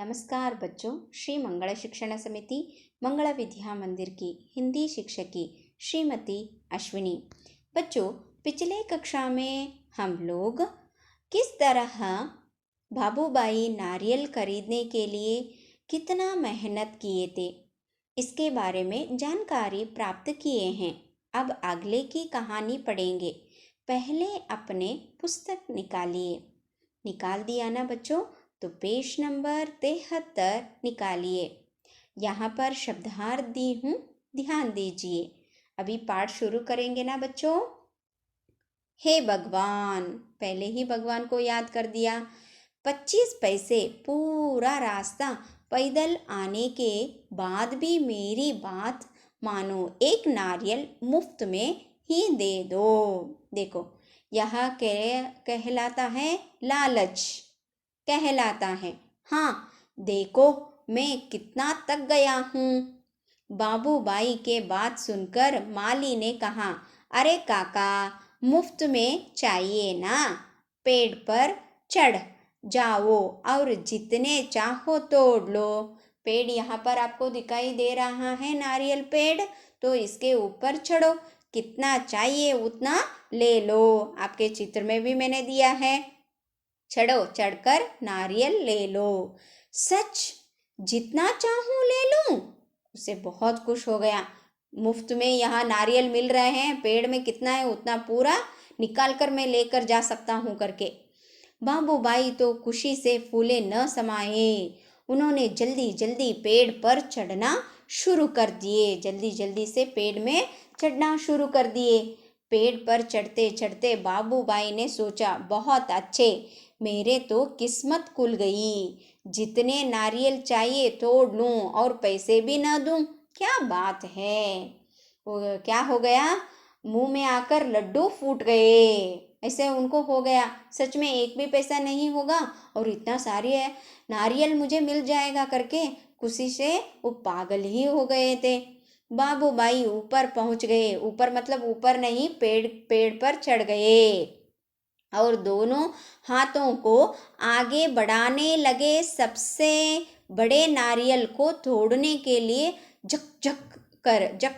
नमस्कार बच्चों। श्री मंगल शिक्षण समिति मंगला विद्या मंदिर की हिंदी शिक्षकी श्रीमती अश्विनी। बच्चों, पिछले कक्षा में हम लोग किस तरह बाबूबाई नारियल खरीदने के लिए कितना मेहनत किए थे इसके बारे में जानकारी प्राप्त किए हैं। अब अगले की कहानी पढ़ेंगे। पहले अपने पुस्तक निकाल दिया ना बच्चों? तो पेज नंबर 73 निकालिए। यहाँ पर शब्दार्थ दी हूँ, ध्यान दीजिए। अभी पाठ शुरू करेंगे ना बच्चों। हे भगवान, पहले ही भगवान को याद कर दिया। 25 पैसे पूरा रास्ता पैदल आने के बाद भी मेरी बात मानो, एक नारियल मुफ्त में ही दे दो। देखो, यह कहलाता है लालच, कहलाता है। हाँ, देखो मैं कितना तक गया हूँ। बाबूबाई के बात सुनकर माली ने कहा, अरे काका, मुफ्त में चाहिए ना, पेड़ पर चढ़ जाओ और जितने चाहो तोड़ लो। पेड़ यहाँ पर आपको दिखाई दे रहा है, नारियल पेड़, तो इसके ऊपर चढ़ो, कितना चाहिए उतना ले लो। आपके चित्र में भी मैंने दिया है, चढ़ो, चढ़कर नारियल ले लो। सच? जितना चाहूं ले लूं? उसे बहुत खुश हो गया। मुफ्त में यहाँ नारियल मिल रहे हैं, पेड़ में कितना है उतना पूरा निकाल कर मैं लेकर जा सकता हूँ करके। बाबूबाई तो खुशी से फूले न समाये। उन्होंने जल्दी जल्दी पेड़ पर चढ़ना शुरू कर दिए। जल्दी जल्दी से पेड़ में चढ़ना शुरू कर दिए। पेड़ पर चढ़ते चढ़ते बाबूबाई ने सोचा, बहुत अच्छे, मेरे तो किस्मत खुल गई। जितने नारियल चाहिए तोड़ लूं और पैसे भी ना दूं, क्या बात है। क्या हो गया? मुंह में आकर लड्डू फूट गए, ऐसे उनको हो गया। सच में एक भी पैसा नहीं होगा और इतना सारी है नारियल मुझे मिल जाएगा करके खुशी से वो पागल ही हो गए थे। बाबूबाई ऊपर पहुंच गए। ऊपर मतलब ऊपर नहीं, पेड़ पर चढ़ गए और दोनों हाथों को आगे बढ़ाने लगे। सबसे बड़े नारियल को तोड़ने के लिए जक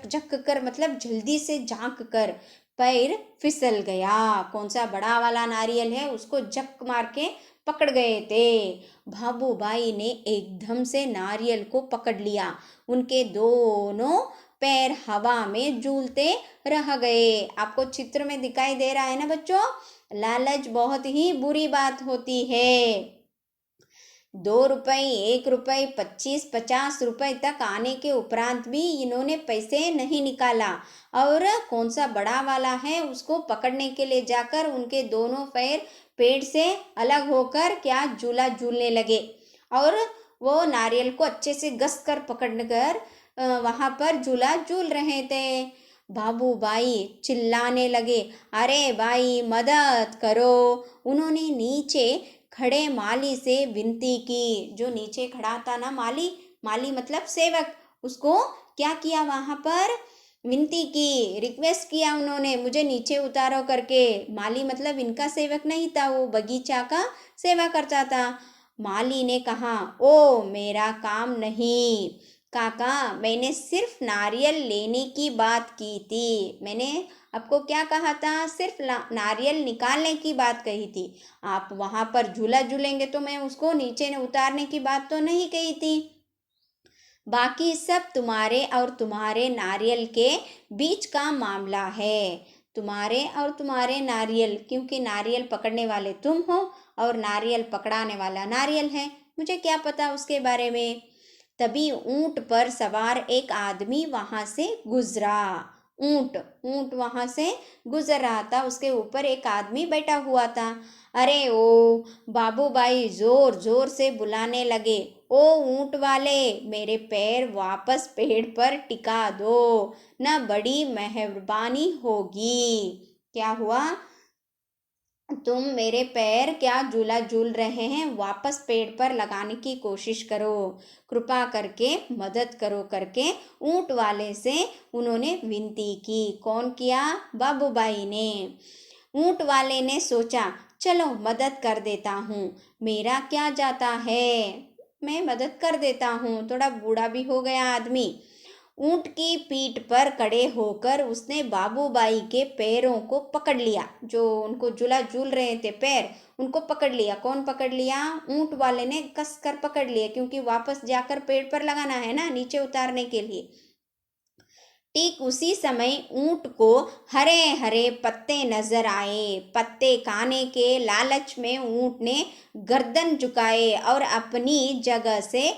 जक कर मतलब जल्दी से झांक कर पैर फिसल गया। कौन सा बड़ा वाला नारियल है उसको जक मार के पकड़ गए थे। बाबूबाई ने एकदम से नारियल को पकड़ लिया। उनके दोनों पैर हवा में झूलते रह गए। आपको चित्र में दिखाई दे रहा है ना बच्चों? लालच बहुत ही बुरी बात होती है। 2 रुपए, 1 रुपए, 25-50 रुपए तक आने के उपरांत भी इन्होंने पैसे नहीं निकाला और कौन सा बड़ा वाला है उसको पकड़ने के लिए जाकर उनके दोनों पैर पेड़ से अलग होकर क्या झूला झूलने लगे और वो नारियल को अच्छे से घस कर पकड़कर वहाँ पर झूला झूल रहे थे। बाबूबाई चिल्लाने लगे, अरे भाई मदद करो। उन्होंने नीचे खड़े माली से विनती की। जो नीचे खड़ा था ना माली मतलब सेवक, उसको क्या किया, वहां पर विनती की, रिक्वेस्ट किया उन्होंने, मुझे नीचे उतारो करके। माली मतलब इनका सेवक नहीं था, वो बगीचा का सेवा करता था। माली ने कहा, ओ मेरा काम नहीं काका, मैंने सिर्फ नारियल लेने की बात की थी। मैंने आपको क्या कहा था? सिर्फ नारियल निकालने की बात कही थी। आप वहां पर झूला झूलेंगे तो मैं उसको नीचे उतारने की बात तो नहीं कही थी। बाकी सब तुम्हारे और तुम्हारे नारियल के बीच का मामला है। तुम्हारे और तुम्हारे नारियल, क्योंकि नारियल पकड़ने वाले तुम हो और नारियल पकड़ाने वाला नारियल है। मुझे क्या पता उसके बारे में। तभी ऊंट पर सवार एक आदमी वहां से गुजरा। ऊंट वहां से गुजर रहा था, उसके ऊपर एक आदमी बैठा हुआ था। अरे ओ, बाबूबाई जोर जोर से बुलाने लगे, ओ ऊंट वाले, मेरे पैर वापस पेड़ पर टिका दो, न बड़ी मेहरबानी होगी। क्या हुआ? तुम मेरे पैर क्या झूला झूल रहे हैं, वापस पेड़ पर लगाने की कोशिश करो, कृपा करके मदद करो करके ऊंट वाले से उन्होंने विनती की। कौन किया? बाबूबाई ने। ऊंट वाले ने सोचा, चलो मदद कर देता हूँ, मेरा क्या जाता है। मैं मदद कर देता हूँ। थोड़ा बूढ़ा भी हो गया आदमी। ऊंट की पीठ पर खड़े होकर उसने बाबूबाई के पैरों को पकड़ लिया। जो उनको झूला झूल रहे थे पैर, उनको पकड़ लिया। कौन पकड़ लिया? ऊंट वाले ने कस कर पकड़ लिया, क्योंकि वापस जाकर पेड़ पर लगाना है ना, नीचे उतारने के लिए। ठीक उसी समय ऊंट को हरे हरे पत्ते नजर आए। पत्ते खाने के लालच में ऊंट ने गर्दन झुकाए और अपनी जगह से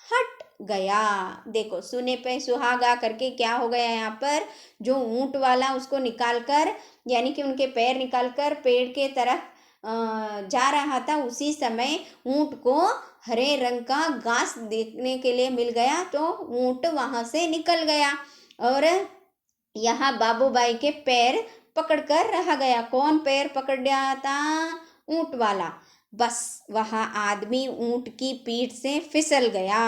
हट गया। देखो, सुने पे सुहागा करके क्या हो गया यहाँ पर? जो ऊंट वाला उसको निकालकर, यानी कि उनके पैर निकालकर पेड़ के तरफ जा रहा था, उसी समय ऊंट को हरे रंग का घास देखने के लिए मिल गया, तो ऊंट वहां से निकल गया और यहाँ बाबूबाई के पैर पकड़कर रह गया। कौन पैर पकड़ गया था? ऊंट वाला। बस वह आदमी ऊंट की पीठ से फिसल गया।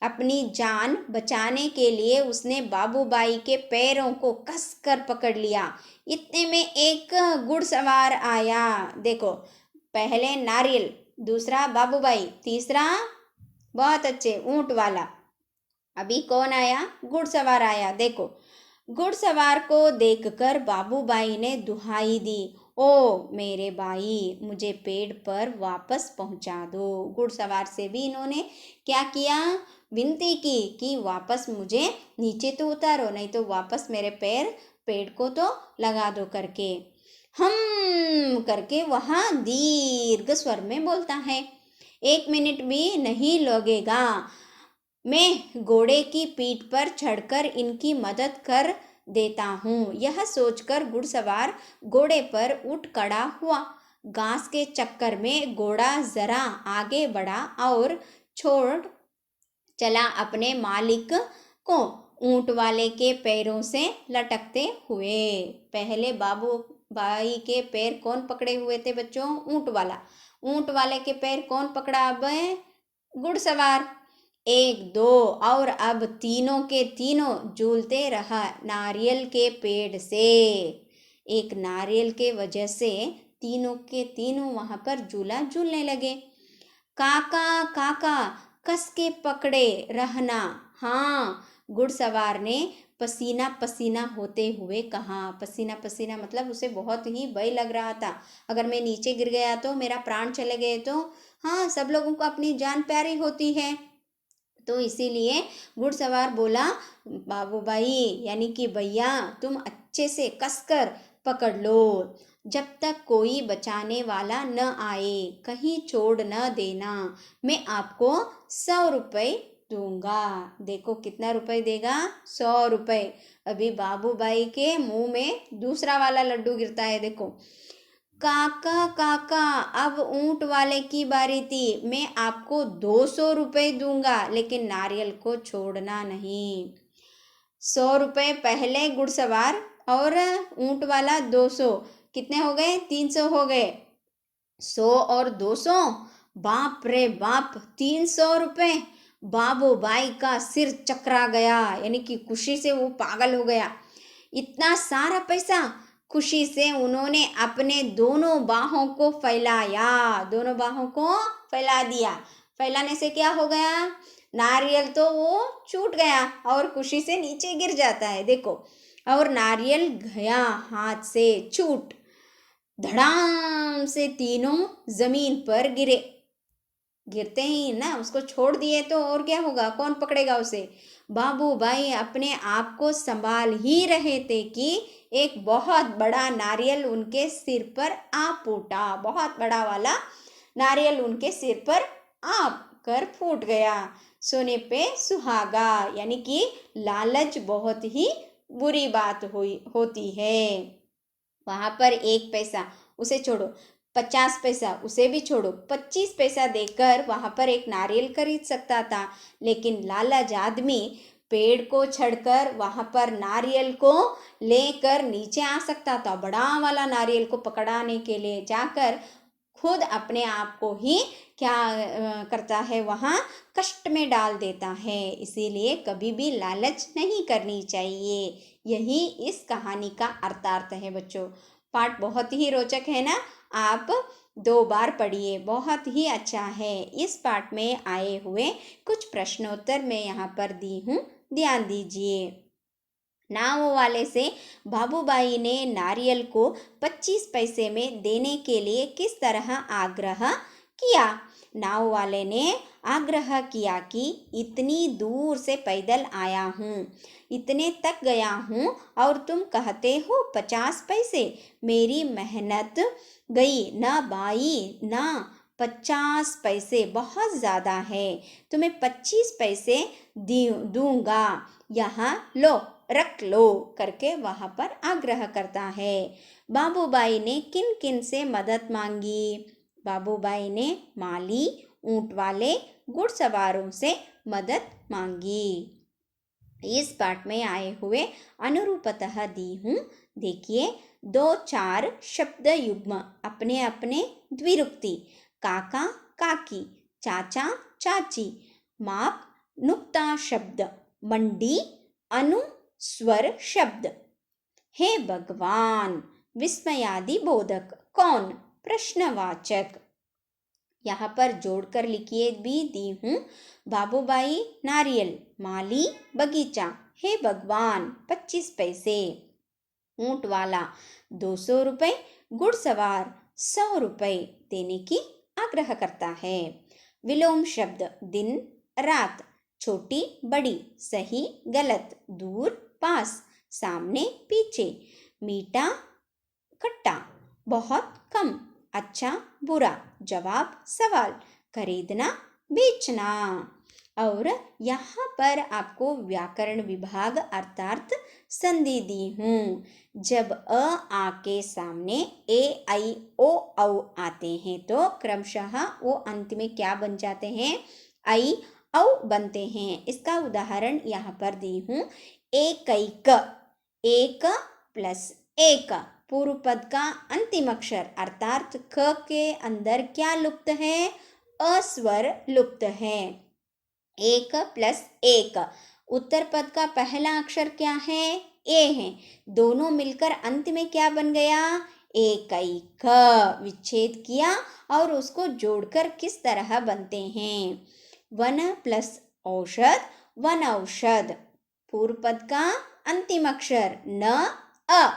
अपनी जान बचाने के लिए उसने बाबूबाई के पैरों को कसकर पकड़ लिया। इतने में एक घुड़सवार आया। देखो, पहले नारियल, दूसरा बाबूबाई, तीसरा बहुत अच्छे ऊंट वाला, अभी कौन आया? घुड़सवार आया। देखो, घुड़सवार को देखकर बाबूबाई ने दुहाई दी, ओ मेरे भाई, मुझे पेड़ पर वापस पहुंचा दो। घुड़सवार से भी इन्होंने क्या किया? विनती की कि वापस मुझे नीचे तो उतारो, नहीं तो वापस मेरे पैर पेड़ को तो लगा दो करके। हम करके वहाँ दीर्घ स्वर में बोलता है, 1 मिनट भी नहीं लगेगा, मैं घोड़े की पीठ पर चढ़कर इनकी मदद कर देता हूँ। यह सोचकर घुड़सवार घोड़े पर उठ खड़ा हुआ। घास के चक्कर में घोड़ा जरा आगे बढ़ा और छोड़ चला अपने मालिक को ऊंट वाले के पैरों से लटकते हुए। पहले बाबूबाई के पैर कौन पकड़े हुए थे बच्चों? ऊंट वाला। ऊंट वाले के पैर कौन पकड़ा? अब घुड़सवार। 1 2 और अब तीनों के तीनों झूलते रहा नारियल के पेड़ से। एक नारियल के वजह से तीनों के तीनों वहां पर झूला झूलने लगे। काका काका, कस के पकड़े रहना। हाँ, घुड़सवार ने पसीना पसीना होते हुए कहा। पसीना पसीना मतलब उसे बहुत ही भय लग रहा था, अगर मैं नीचे गिर गया तो, मेरा प्राण चले गए तो। हाँ, सब लोगों को अपनी जान प्यारी होती है, तो इसीलिए घुड़सवार बोला, बाबूबाई यानी कि भैया, तुम अच्छे से कसकर पकड़ लो, जब तक कोई बचाने वाला न आए, कहीं छोड़ न देना। मैं आपको 100 रुपये दूंगा। देखो कितना रुपए देगा? 100 रुपये। अभी बाबूबाई के मुंह में दूसरा वाला लड्डू गिरता है। देखो, काका काका, अब ऊंट वाले की बारी थी, मैं आपको 200 रुपये दूंगा, लेकिन नारियल को छोड़ना नहीं। 100 रुपये पहले घुड़सवार और ऊंट वाला 200, कितने हो गए? 300 हो गए। 100 और 200, बाप रे बाप, 300 रुपये। बाबूबाई का सिर चकरा गया, यानी कि खुशी से वो पागल हो गया। इतना सारा पैसा! खुशी से उन्होंने अपने दोनों बाहों को फैलाया, दोनों बाहों को फैला दिया। फैलाने से क्या हो गया? नारियल तो वो छूट गया और खुशी से नीचे गिर जाता है। देखो, और नारियल गया हाथ से छूट। धड़ाम से तीनों जमीन पर गिरे। गिरते ही ना उसको छोड़ दिए तो और क्या होगा? कौन पकड़ेगा उसे? बाबूबाई अपने आप को संभाल ही रहे थे कि एक बहुत बड़ा नारियल उनके सिर पर आ फूटा। बहुत बड़ा वाला नारियल उनके सिर पर आ कर फूट गया। सोने पे सुहागा, यानी कि लालच बहुत ही बुरी बात होती है। वहां पर 1 पैसा, उसे छोड़ो, 50 पैसा, उसे भी छोड़ो, 25 पैसा देकर वहां पर एक नारियल खरीद सकता था, लेकिन लालच आदमी पेड़ को चढ़कर वहां पर नारियल को लेकर नीचे आ सकता था। बड़ा वाला नारियल को पकड़ाने के लिए जाकर खुद अपने आप को ही क्या करता है? वहाँ कष्ट में डाल देता है। इसीलिए कभी भी लालच नहीं करनी चाहिए। यही इस कहानी का अर्थार्थ है बच्चों। पाठ बहुत ही रोचक है ना? आप 2 बार पढ़िए, बहुत ही अच्छा है। इस पाठ में आए हुए कुछ प्रश्नोत्तर मैं यहाँ पर दी हूँ, ध्यान दीजिए। नाव वाले से बाबूबाई ने नारियल को 25 पैसे में देने के लिए किस तरह आग्रह किया? नाव वाले ने आग्रह किया कि इतनी दूर से पैदल आया हूँ, इतने तक गया हूँ और तुम कहते हो 50 पैसे। मेरी मेहनत गई न बाई न 50 पैसे, बहुत ज़्यादा है, तुम्हें 25 पैसे दूंगा, यहाँ लो, रख लो करके वहाँ पर आग्रह करता है। बाबूबाई ने किन किन से मदद मांगी? बाबूबाई ने माली, ऊंट वाले, घुड़सवारों से मदद मांगी। इस पाठ में आए हुए अनुरूपतः दी हूँ, देखिए। 2-4 शब्द युग्म अपने अपने द्विरुक्ति। काका काकी, चाचा चाची, माप नुक्ता शब्द, मंडी अनुस्वर शब्द। हे भगवान विस्मयादि बोधक कौन? प्रश्नवाचक। यहाँ पर जोड़कर लिखिए भी दी हूँ। बाबूबाई नारियल, माली बगीचा, हे भगवान 25 पैसे, ऊंट वाला 200 रुपये, घुड़सवार 100 रुपये देने की आग्रह करता है। विलोम शब्द दिन रात, छोटी बड़ी, सही गलत, दूर पास, सामने पीछे, मीठा खट्टा, बहुत कम, अच्छा बुरा, जवाब सवाल, खरीदना बेचना। और यहाँ पर आपको व्याकरण विभाग अर्थात संधि दी हूँ। जब अ आ के सामने ए आई ओ औ आते हैं तो क्रमशः वो अंत में क्या बन जाते हैं? आई औ बनते हैं। इसका उदाहरण यहाँ पर दी हूँ। एकैक, एक प्लस एक, पूर्व पद का अंतिम अक्षर अर्थात क के अंदर क्या लुप्त है? अस्वर लुप्त है। 1 प्लस 1, उत्तर पद का पहला अक्षर क्या है? ए है। दोनों मिलकर अंत में क्या बन गया? एकैक। विच्छेद किया और उसको जोड़कर किस तरह बनते हैं? 1 प्लस औषध, वन औषध, पूर्व पद का अंतिम अक्षर न अ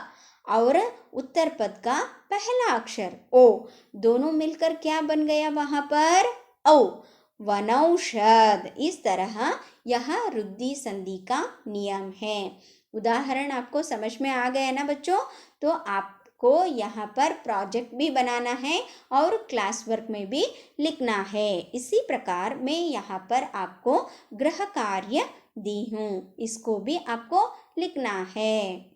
और उत्तर पद का पहला अक्षर ओ, दोनों मिलकर क्या बन गया वहां पर? औ, वनौषध। इस तरह यह रुद्धि संधि का नियम है। उदाहरण आपको समझ में आ गया ना बच्चों? तो आपको यहाँ पर प्रोजेक्ट भी बनाना है और क्लास वर्क में भी लिखना है। इसी प्रकार मैं यहाँ पर आपको गृह कार्य दी हूँ, इसको भी आपको लिखना है।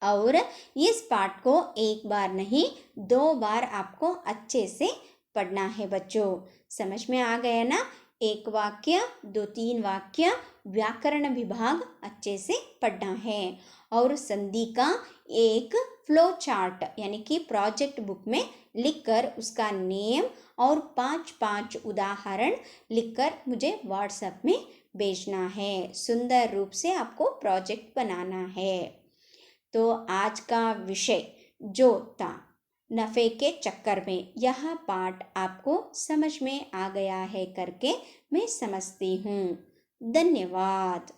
और इस पाठ को एक बार नहीं 2 बार आपको अच्छे से पढ़ना है बच्चों। समझ में आ गया ना? 1 वाक्य 2-3 वाक्य व्याकरण विभाग अच्छे से पढ़ना है और संधि का एक फ्लो चार्ट यानी कि प्रोजेक्ट बुक में लिखकर उसका नेम और 5-5 उदाहरण लिखकर मुझे व्हाट्सएप में भेजना है। सुंदर रूप से आपको प्रोजेक्ट बनाना है। तो आज का विषय जो था नफ़े के चक्कर में, यह पाठ आपको समझ में आ गया है करके मैं समझती हूँ। धन्यवाद।